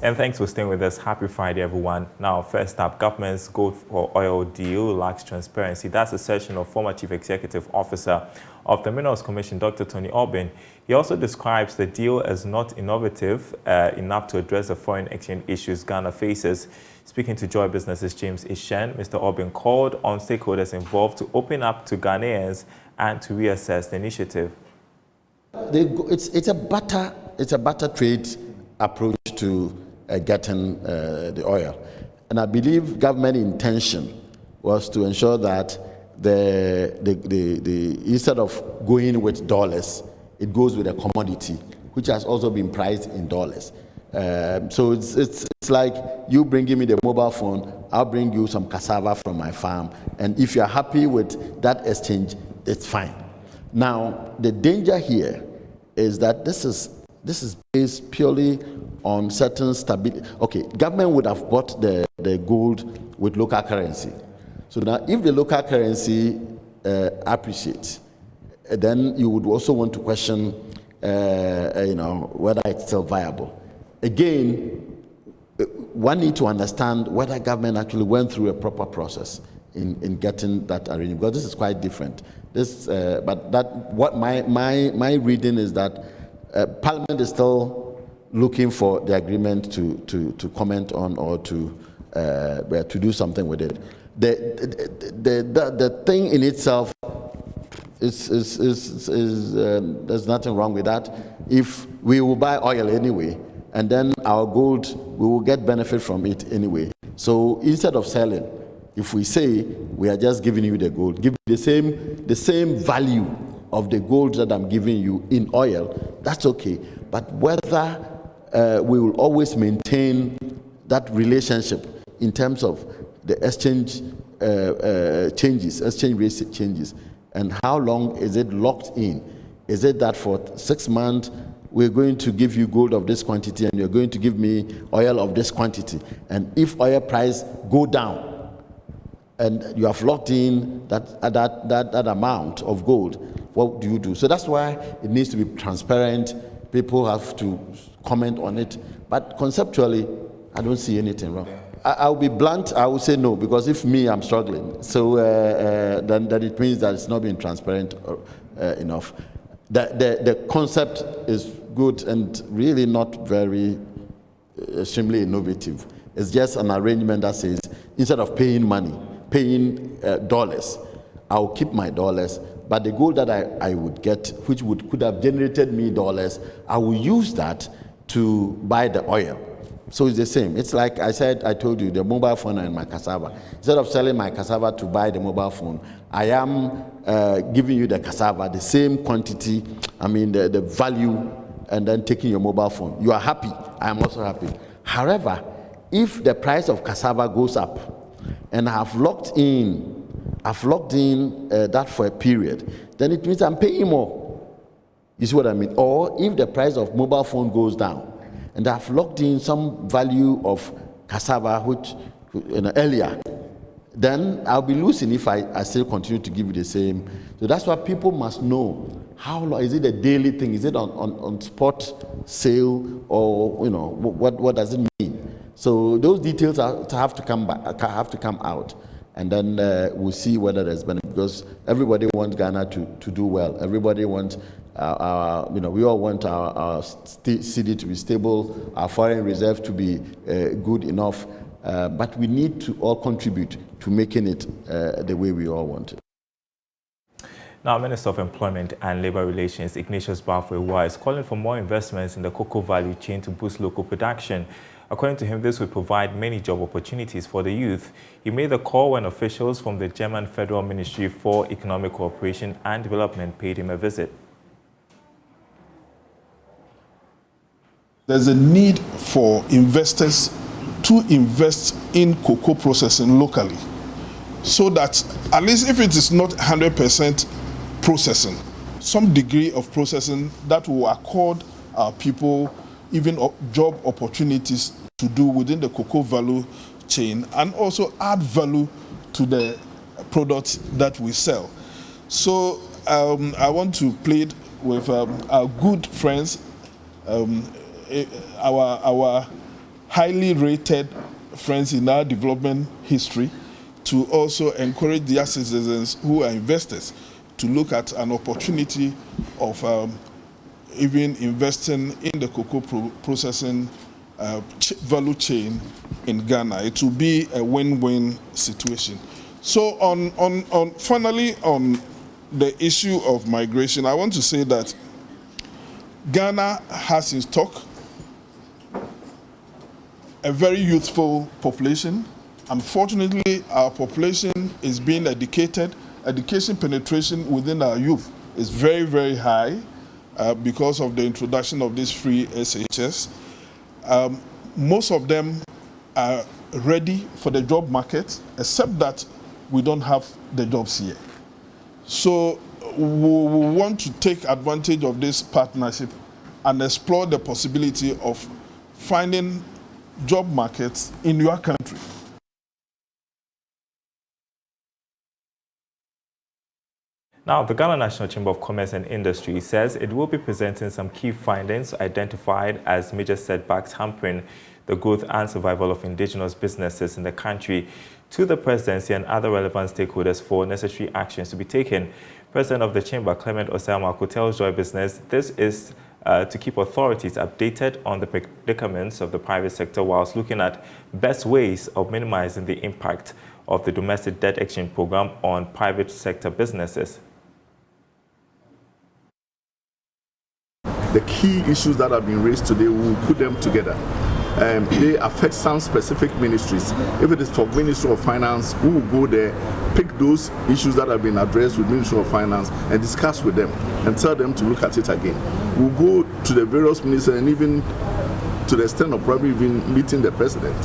And thanks for staying with us. Happy Friday, everyone. Now, first up, government's gold for oil deal lacks transparency. That's a session of former Chief Executive Officer of the Minerals Commission, Dr. Tony Aubin. He also describes the deal as not innovative enough to address the foreign exchange issues Ghana faces. Speaking to Joy Business's James Ishen, Mr. Aubin called on stakeholders involved to open up to Ghanaians and to reassess the initiative. It's a barter trade approach to getting the oil, and I believe government intention was to ensure that the instead of going with dollars, it goes with a commodity which has also been priced in dollars. So it's like you bringing me the mobile phone, I'll bring you some cassava from my farm, and if you're happy with that exchange, it's fine. Now the danger here is that this is based purely on certain stability. Okay, government would have bought the gold with local currency. So now if the local currency appreciates, then you would also want to question whether it's still viable. Again, one need to understand whether government actually went through a proper process in getting that arrangement, because this is quite different. What my reading is that Parliament is still looking for the agreement to comment on or to do something with it. The thing in itself is there's nothing wrong with that. If we will buy oil anyway, and then our gold, we will get benefit from it anyway. So instead of selling, if we say we are just giving you the gold, give the same value of the gold that I'm giving you in oil, that's okay. But whether we will always maintain that relationship in terms of the exchange exchange rate changes, and how long is it locked in? Is it that for 6 months we're going to give you gold of this quantity and you're going to give me oil of this quantity, and if oil price go down and you have locked in that amount of gold, what do you do? So that's why it needs to be transparent. People have to comment on it, but conceptually I don't see anything wrong. I'll be blunt, I will say no, because if I'm struggling, so then it means that it's not being transparent enough. The concept is good and really not very extremely innovative. It's just an arrangement that says instead of paying dollars, I'll keep my dollars, but the gold that I would get, which could have generated me dollars, I will use that to buy the oil. So it's the same. It's like I told you, the mobile phone and my cassava. Instead of selling my cassava to buy the mobile phone, I am giving you the cassava, the same quantity, the value, and then taking your mobile phone. You are happy. I am also happy. However, if the price of cassava goes up and I've locked in that for a period, then it means I'm paying more. You see what I mean? Or if the price of mobile phone goes down, and I've locked in some value of cassava which earlier, then I'll be losing if I still continue to give you the same. So that's why people must know how long. Is it a daily thing? Is it on spot sale, or what does it mean? So those details have to come out, and then we'll see whether there's benefit, because everybody wants Ghana to do well. Everybody wants we all want our city to be stable, our foreign reserve to be good enough, but we need to all contribute to making it the way we all want it. Now, Minister of Employment and Labour Relations, Ignatius Baffour, is calling for more investments in the cocoa value chain to boost local production. According to him, this will provide many job opportunities for the youth. He made the call when officials from the German Federal Ministry for Economic Cooperation and Development paid him a visit. There's a need for investors to invest in cocoa processing locally, so that at least if it is not 100% processing, some degree of processing that will accord our people even job opportunities to do within the cocoa value chain, and also add value to the products that we sell. So I want to plead with our good friends, our highly rated friends in our development history to also encourage their citizens who are investors to look at an opportunity of even investing in the cocoa processing value chain in Ghana. It will be a win-win situation. So finally on the issue of migration, I want to say that Ghana has in stock a very youthful population. Unfortunately, our population is being educated. Education penetration within our youth is very, very high because of the introduction of this free SHS. Most of them are ready for the job market, except that we don't have the jobs here. So we want to take advantage of this partnership and explore the possibility of finding job markets in your country. Now, the Ghana National Chamber of Commerce and Industry says it will be presenting some key findings identified as major setbacks hampering the growth and survival of indigenous businesses in the country to the presidency and other relevant stakeholders for necessary actions to be taken. President of the Chamber, Clement Owusu, tells Joy Business this is to keep authorities updated on the predicaments of the private sector whilst looking at best ways of minimizing the impact of the domestic debt exchange program on private sector businesses. The key issues that have been raised today, we will put them together. They affect some specific ministries. If it is for Ministry of Finance, we will go there, pick those issues that have been addressed with Ministry of Finance and discuss with them and tell them to look at it again. We'll go to the various ministers and even to the extent of probably even meeting the president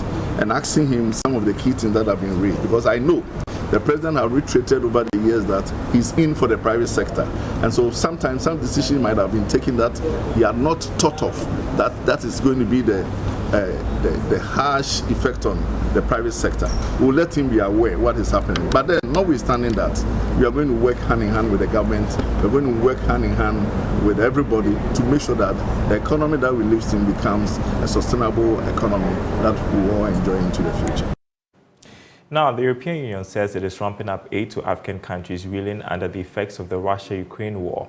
and asking him some of the key things that have been raised, because I know the president has reiterated over the years that he's in for the private sector, and so sometimes some decisions might have been taken that he had not thought of, that is going to be the harsh effect on the private sector. We'll let him be aware what is happening. But then, notwithstanding that, we are going to work hand in hand with the government. We're going to work hand in hand with everybody to make sure that the economy that we live in becomes a sustainable economy that we all enjoy into the future. Now, the European Union says it is ramping up aid to African countries reeling under the effects of the Russia-Ukraine war.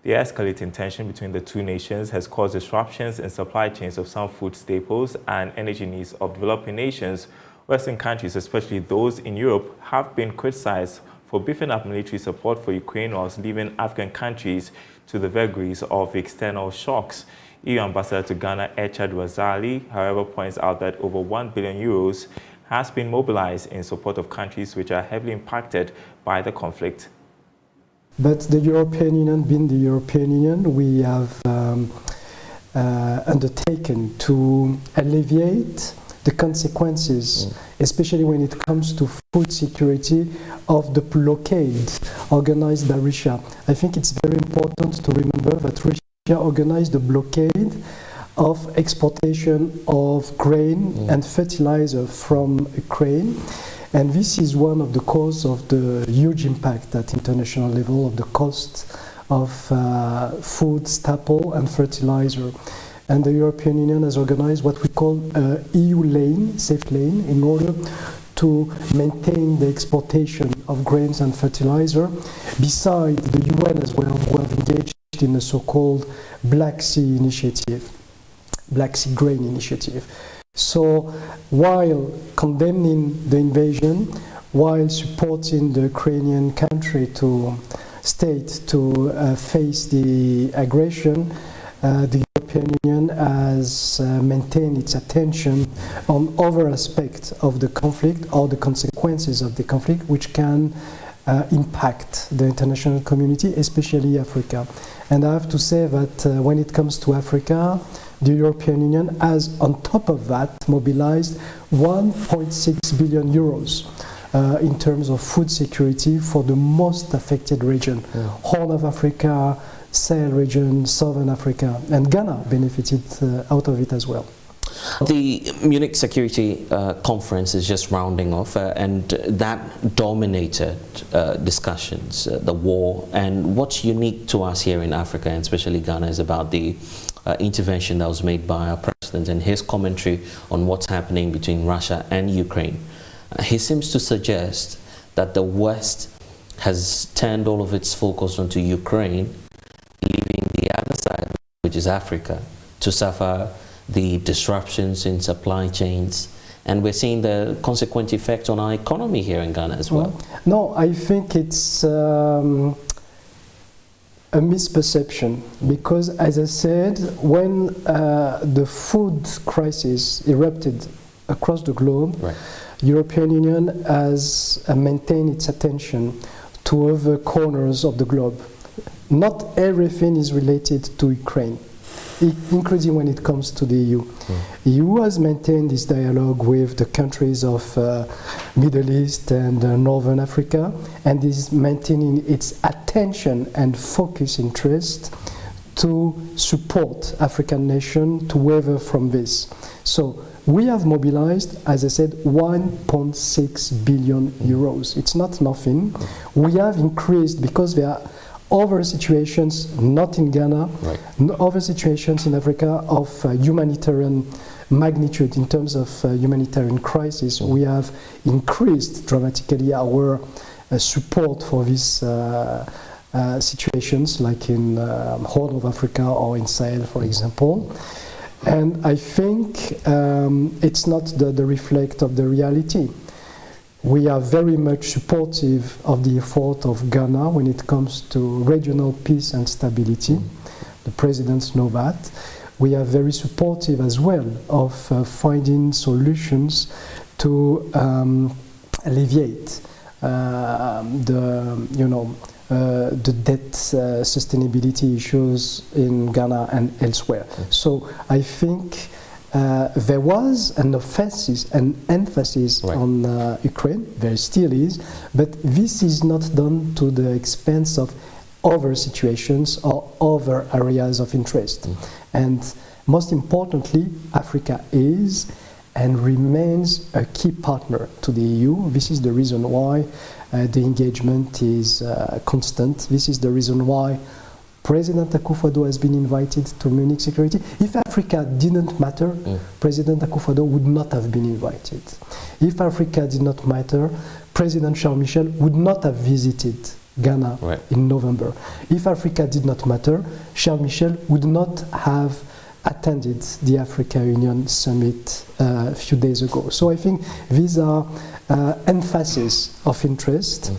The escalating tension between the two nations has caused disruptions in supply chains of some food staples and energy needs of developing nations. Western countries, especially those in Europe, have been criticized for beefing up military support for Ukraine whilst leaving African countries to the vagaries of external shocks. EU Ambassador to Ghana, Echad Razali, however, points out that over €1 billion has been mobilized in support of countries which are heavily impacted by the conflict. But the European Union, being the European Union, we have undertaken to alleviate the consequences, especially when it comes to food security, of the blockade organized by Russia. I think it's very important to remember that Russia organized the blockade of exportation of grain and fertilizer from Ukraine. And this is one of the causes of the huge impact at international level of the cost of food, staple and fertilizer. And the European Union has organized what we call an EU lane, safe lane, in order to maintain the exportation of grains and fertilizer. Besides, the UN as well, who have engaged in the so-called Black Sea Initiative, Black Sea Grain Initiative. So while condemning the invasion, while supporting the Ukrainian state to face the aggression, the European Union has maintained its attention on other aspects of the conflict or the consequences of the conflict which can impact the international community, especially Africa. And I have to say that when it comes to Africa, the European Union has, on top of that, mobilized 1.6 billion euros in terms of food security for the most affected region. Horn of Africa, Sahel region, Southern Africa, and Ghana benefited out of it as well. The Munich Security Conference is just rounding off, and that dominated discussions, the war. And what's unique to us here in Africa, and especially Ghana, is about the intervention that was made by our President president and his commentary on what's happening between Russia and Ukraine, he seems to suggest that the West has turned all of its focus onto Ukraine, leaving the other side, which is Africa, to suffer the disruptions in supply chains. And we're seeing the consequent effect on our economy here in Ghana as well. No, I think it's a misperception, because, as I said, when the food crisis erupted across the globe, Right. European Union has maintained its attention to other corners of the globe. Not everything is related to Ukraine, including when it comes to the EU. EU has maintained this dialogue with the countries of Middle East and Northern Africa, and is maintaining its attention and focus interest to support African nations to weather from this. So we have mobilized, as I said, 1.6 billion euros. It's not nothing. We have increased, because there are other situations, not in Ghana, Right. other situations in Africa of humanitarian magnitude in terms of humanitarian crisis. We have increased dramatically our support for these situations, like in Horn of Africa or in Sahel, for example. And I think it's not the reflect of the reality. We are very much supportive of the effort of Ghana when it comes to regional peace and stability. The presidents know that. We are very supportive as well of finding solutions to alleviate the debt sustainability issues in Ghana and elsewhere. So I think there was an emphasis Right. on Ukraine, there still is, but this is not done to the expense of other situations or other areas of interest. And most importantly, Africa is and remains a key partner to the EU. This is the reason why the engagement is constant. This is the reason why President Akufo-Addo has been invited to Munich Security. If Africa didn't matter, President Akufo-Addo would not have been invited. If Africa did not matter, President Charles Michel would not have visited Ghana Right. in November. If Africa did not matter, Charles Michel would not have attended the Africa Union Summit a few days ago. So I think these are emphases of interest.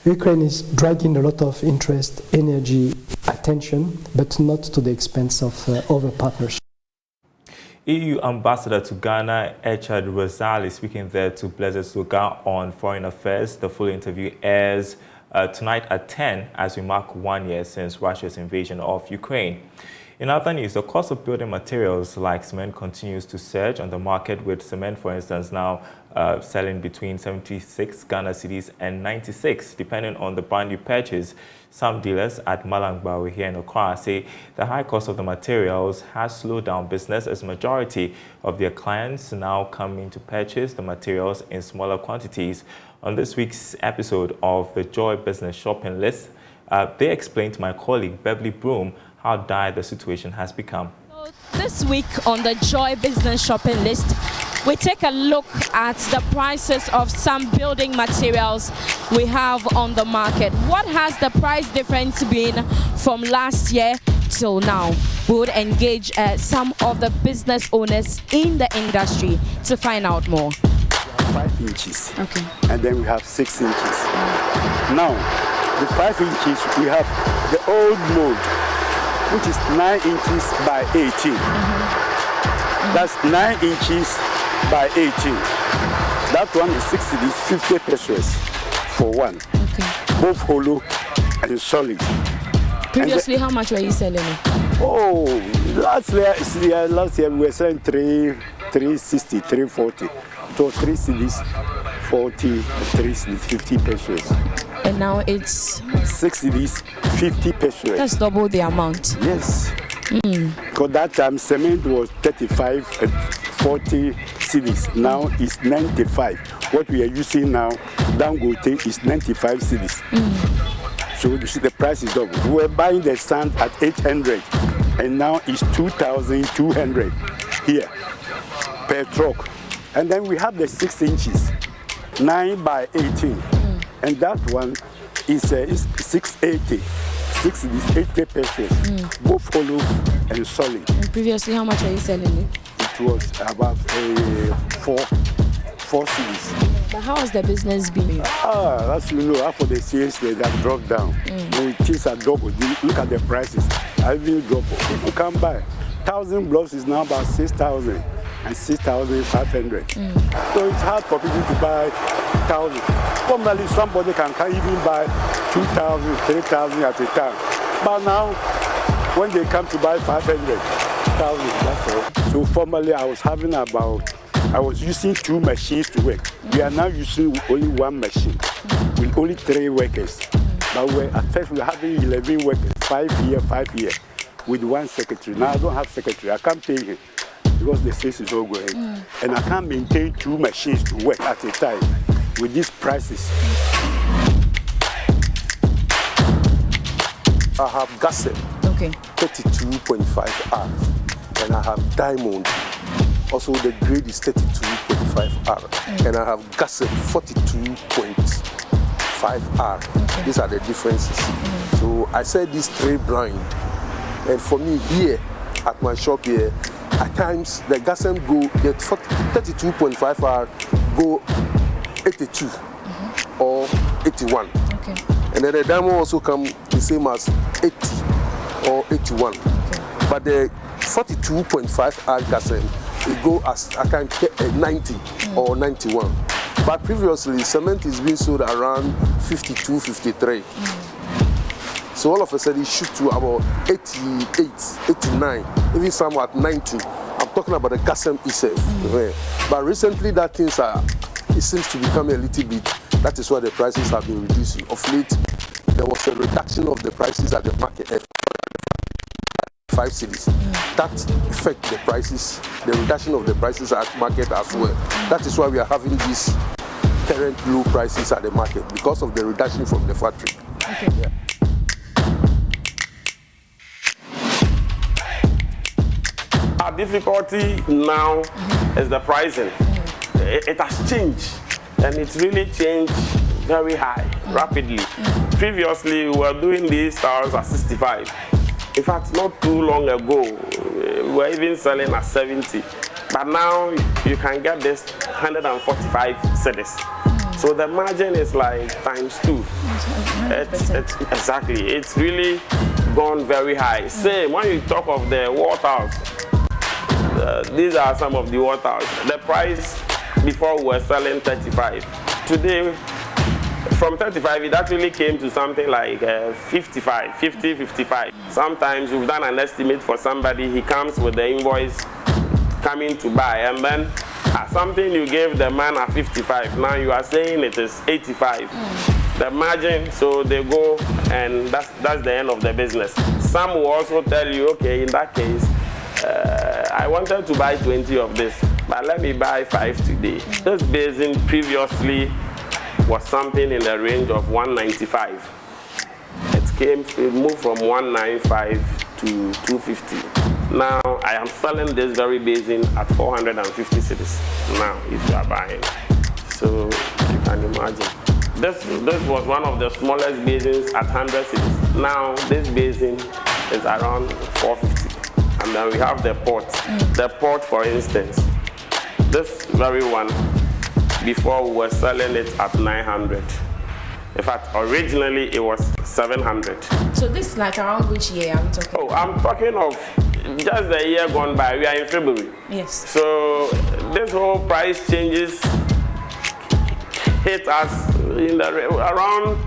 Ukraine is dragging a lot of interest, energy, attention, but not to the expense of other partnerships. EU Ambassador to Ghana, Echad Rosali, speaking there to Blessed Suga on Foreign Affairs. The full interview airs tonight at 10 as we mark 1 year since Russia's invasion of Ukraine. In other news, the cost of building materials like cement continues to surge on the market, with cement, for instance, now selling between 76 Ghana cedis and 96, depending on the brand you purchase. Some dealers at Malangbawi here in Accra say the high cost of the materials has slowed down business, as majority of their clients now come in to purchase the materials in smaller quantities. On this week's episode of the Joy Business Shopping List, they explained to my colleague Beverly Broom how dire the situation has become. So this week on the Joy Business Shopping List, we take a look at the prices of some building materials we have on the market. What has the price difference been from last year till now? We would engage some of the business owners in the industry to find out more. 5 inches. Okay. And then we have 6 inches. Now, the 5 inches, we have the old mold, which is 9 inches by 18. That's 9 inches by 18. That one is 60, is 50 pesos for one. Okay. Both hollow and solid. Previously, how much were you selling it? Oh, last year we were selling 360, 340. So 3 cedis, 40, 3 cedis, 50 pesos. And now it's 6 cedis, 50 pesos. that's double the amount. Yes. Because that time cement was 35 and 40 cedis. Now it's 95. What we are using now, Dangote, is 95 cedis. So you see the price is double. We were buying the sand at 800 and now it's 2,200. here per truck. And then we have the 6 inches, 9 by 18. And that one is 680. 6 is 80 pesos, both hollow and solid. And previously, how much are you selling it? It was about 4 cedis. But how has the business been? As you know, after the sales they that dropped down. When things are doubled, look at the prices. I even double. People can buy. 1,000 blocks is now about 6,000 and 6,500. So it's hard for people to buy 1,000. Formerly, somebody can even buy 2,000, 3,000 at a time. But now, when they come to buy 500,000, that's all. So formerly, I was using 2 machines to work. We are now using only 1 machine with only 3 workers. But at first we were having 11 workers, 5 here, with 1 secretary. Now I don't have secretary. I can't pay him because the sales is all going. And I can't maintain 2 machines to work at a time with these prices. I have Gasset, 32.5 R, and I have Diamond. Also, the grade is 32.5 R, and I have Gasset 42.5 R. These are the differences. So I said these 3 blind, and for me here at my shop here, at times the Gasset go get 32.5 R go 82 or 81, and then the Diamond also come the same as 80 or 81, but the 42.5 R Gasset it go as I can 90 or 91. But previously, cement is being sold around 52, 53. So all of a sudden, it shoot to about 88, 89, even some at 90. I'm talking about the Gasem itself. But recently, that things it seems to become a little bit. That is why the prices have been reducing. Of late, there was a reduction of the prices at the market. 5 cities. That affect the prices, the reduction of the prices at market as well. That is why we are having these current low prices at the market because of the reduction from the factory. Our difficulty now is the pricing. It has changed, and it's really changed very high, rapidly. Previously, we were doing these styles at 65. In fact, not too long ago, we were even selling at 70. But now you can get this 145 cedis. So the margin is like ×2. Exactly. It's really gone very high. Same when you talk of the waters. These are some of the waters. The price before we were selling 35. Today, from 35, it actually came to something like 55, 50, 55. Sometimes we've done an estimate for somebody, he comes with the invoice coming to buy, and then something you gave the man at 55, now you are saying it is 85. The margin, so they go, and that's the end of the business. Some will also tell you, okay, in that case, I wanted to buy 20 of this, but let me buy 5 today. This basin previously was something in the range of 195. It moved from 195 to 250. Now I am selling this very basin at 450 cedis. Now, if you are buying, so you can imagine. This was one of the smallest basins at 100 cedis. Now this basin is around 450. And then we have the pot. The pot, for instance, this very one. Before we were selling it at 900. In fact, originally it was 700. So this is like around which year are we talking? Oh, I'm talking of just the year gone by. We are in February. Yes. So this whole price changes hit us in around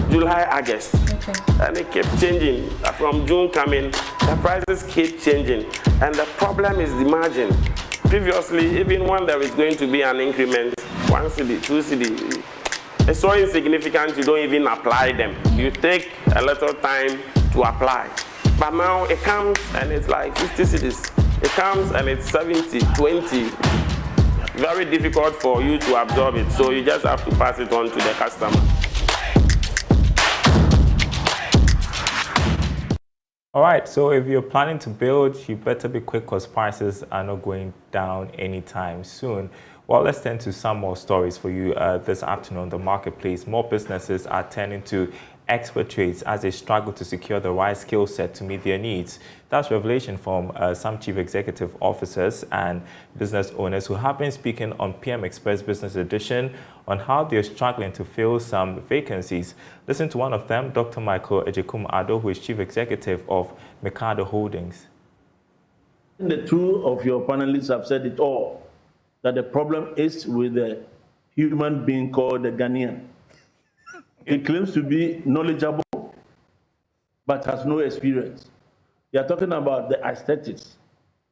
July, August. And it kept changing. From June coming, the prices keep changing. And the problem is the margin. Previously, even when there is going to be an increment, 1 cedi, 2 cedi, it's so insignificant you don't even apply them. You take a little time to apply. But now it comes and it's like 50 cedis. It comes and it's 70, 20. Very difficult for you to absorb it. So you just have to pass it on to the customer. All right, so if you're planning to build, you better be quick because prices are not going down anytime soon. Well, let's turn to some more stories for you this afternoon on the marketplace. More businesses are turning to expert trades as they struggle to secure the right skill set to meet their needs. That's revelation from some chief executive officers and business owners who have been speaking on PM Express Business Edition on how they're struggling to fill some vacancies. Listen to one of them, Dr. Michael Ejekum-Ado, who is chief executive of Mikado Holdings. The two of your panelists have said it all, that the problem is with the human being called the Ghanaian. He claims to be knowledgeable, but has no experience. They are talking about the aesthetics,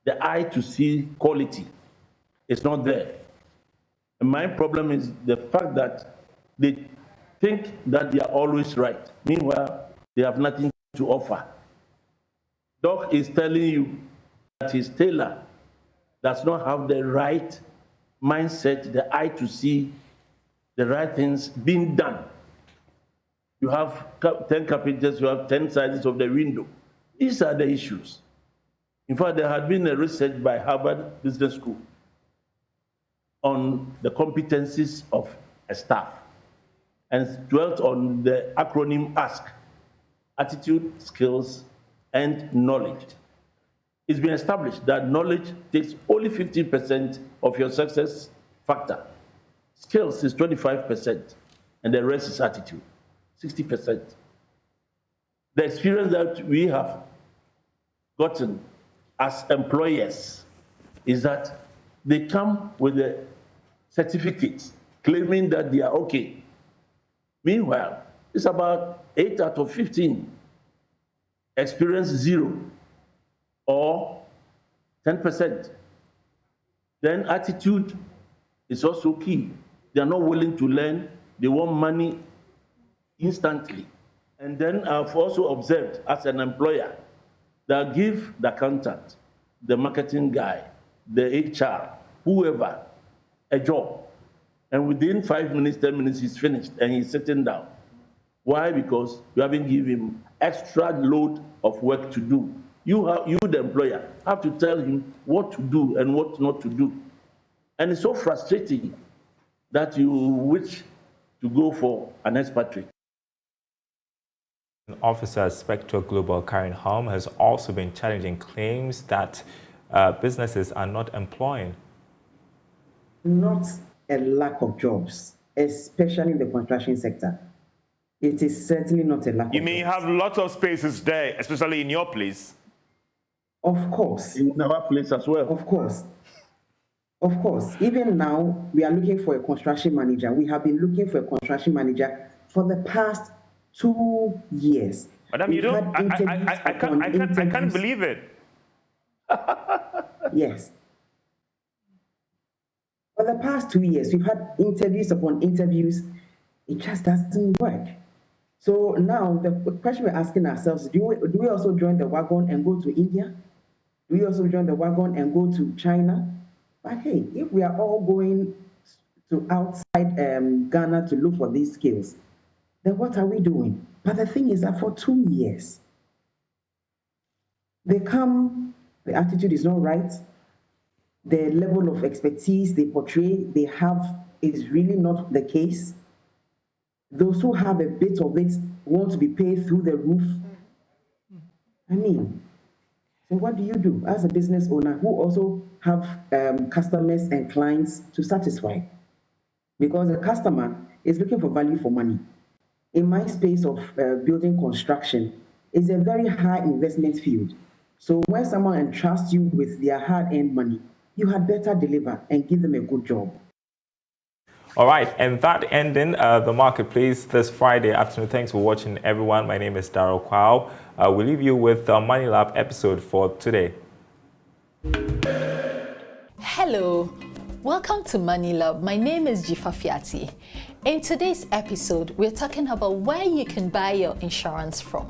the eye to see quality. It's not there. And my problem is the fact that they think that they are always right. Meanwhile, they have nothing to offer. Doc is telling you that his tailor does not have the right mindset, the eye to see the right things being done. You have 10 carpenters, you have 10 sizes of the window. These are the issues. In fact, there had been a research by Harvard Business School on the competencies of a staff and dwelt on the acronym ASK, attitude, skills, and knowledge. It's been established that knowledge takes only 15% of your success factor. Skills is 25%, and the rest is attitude. 60%. The experience that we have gotten as employers is that they come with a certificate claiming that they are okay. Meanwhile, it's about 8 out of 15. Experience 0 or 10%. Then attitude is also key. They are not willing to learn. They want money instantly. And then I've also observed as an employer that give the accountant, the marketing guy, the HR, whoever, a job. And within 5 minutes, 10 minutes, he's finished and he's sitting down. Why? Because you haven't given him extra load of work to do. You, the employer, have to tell him what to do and what not to do. And it's so frustrating that you wish to go for an expatriate. Officer at Spectre Global Karen Holm has also been challenging claims that businesses are not employing. Not a lack of jobs, especially in the construction sector. It is certainly not a lack of jobs. You may have lots of spaces there, especially in your place. Of course. In our place as well. Of course. Of course. Even now, we are looking for a construction manager. We have been looking for a construction manager for the past 2 years. Madam, you don't, I can't believe it. Yes. For the past 2 years, we've had interviews upon interviews. It just doesn't work. So now the question we're asking ourselves, do we also join the wagon and go to India? Do we also join the wagon and go to China? But hey, if we are all going to outside Ghana to look for these skills, then what are we doing? But the thing is that for 2 years, they come, the attitude is not right, the level of expertise they portray, they have, is really not the case. Those who have a bit of it want to be paid through the roof. I mean, so what do you do as a business owner who also have customers and clients to satisfy? Because the customer is looking for value for money. In my space of building construction, it's a very high investment field. So when someone entrusts you with their hard-earned money, you had better deliver and give them a good job. All right, and that ending the marketplace this Friday afternoon. Thanks for watching, everyone. My name is Daryl Kwawu. We'll leave you with the Money Lab episode for today. Hello, welcome to Money Lab. My name is Jifa Fiati. In today's episode, we're talking about where you can buy your insurance from.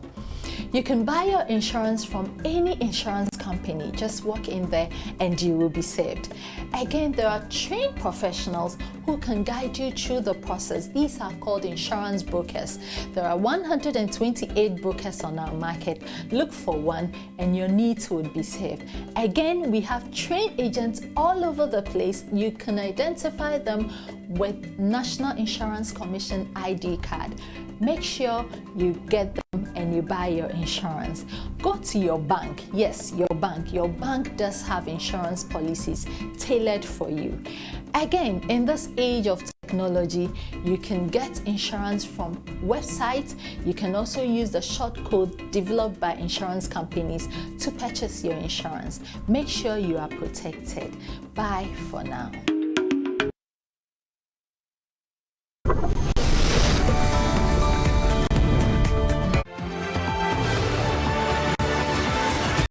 You can buy your insurance from any insurance company. Just walk in there and you will be saved. Again, there are trained professionals who can guide you through the process. These are called insurance brokers. There are 128 brokers on our market. Look for one and your needs would be saved. Again, we have trained agents all over the place. You can identify them with National Insurance Commission ID card. Make sure you get them and you buy your insurance. Go to your bank. Yes, your bank. Your bank does have insurance policies tailored for you. Again, in this age of technology, you can get insurance from websites. You can also use the short code developed by insurance companies to purchase your insurance. Make sure you are protected. Bye for now.